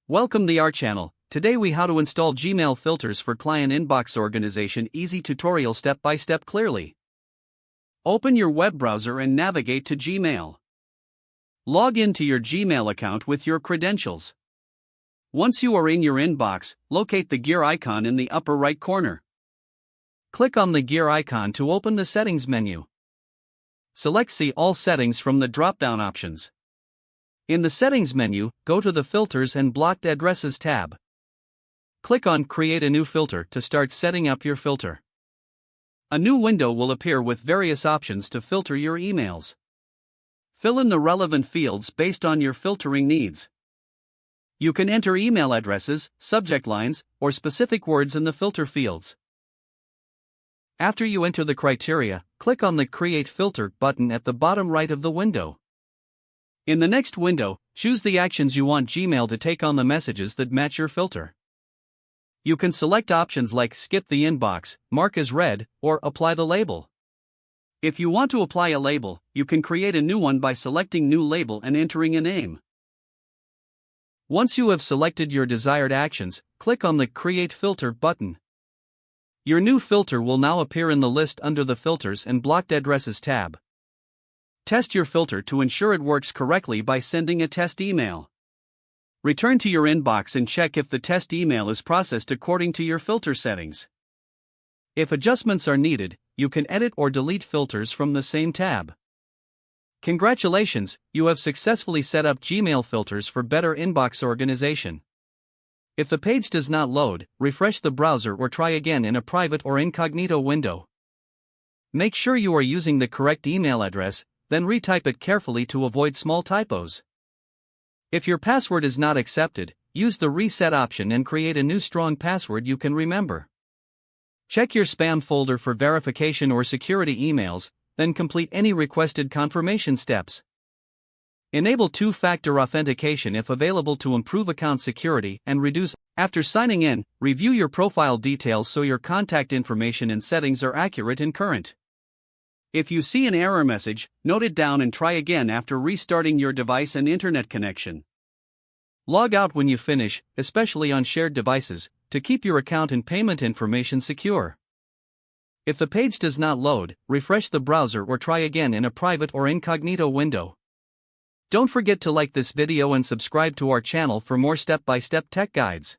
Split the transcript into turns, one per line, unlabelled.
Welcome to our channel. Today we how to install Gmail filters for client inbox organization. Easy tutorial step by step clearly. Open your web browser and navigate to Gmail. Log into your Gmail account with your credentials. Once you are in your inbox, locate the gear icon in the upper right corner. Click on the gear icon to open the settings menu. Select See All Settings from the drop-down options. In the Settings menu, go to the Filters and Blocked Addresses tab. Click on Create a new filter to start setting up your filter. A new window will appear with various options to filter your emails. Fill in the relevant fields based on your filtering needs. You can enter email addresses, subject lines, or specific words in the filter fields. After you enter the criteria, click on the Create Filter button at the bottom right of the window. In the next window, choose the actions you want Gmail to take on the messages that match your filter. You can select options like Skip the Inbox, Mark as Read, or Apply the Label. If you want to apply a label, you can create a new one by selecting New Label and entering a name. Once you have selected your desired actions, click on the Create Filter button. Your new filter will now appear in the list under the Filters and Blocked Addresses tab. Test your filter to ensure it works correctly by sending a test email. Return to your inbox and check if the test email is processed according to your filter settings. If adjustments are needed, you can edit or delete filters from the same tab. Congratulations, you have successfully set up Gmail filters for better inbox organization. If the page does not load, refresh the browser or try again in a private or incognito window. Make sure you are using the correct email address, then retype it carefully to avoid small typos. If your password is not accepted, use the reset option and create a new strong password you can remember. Check your spam folder for verification or security emails, then complete any requested confirmation steps. Enable two-factor authentication if available to improve account security and reduce. After signing in, review your profile details so your contact information and settings are accurate and current. If you see an error message, note it down and try again after restarting your device and internet connection. Log out when you finish, especially on shared devices, to keep your account and payment information secure. If the page does not load, refresh the browser or try again in a private or incognito window. Don't forget to like this video and subscribe to our channel for more step-by-step tech guides.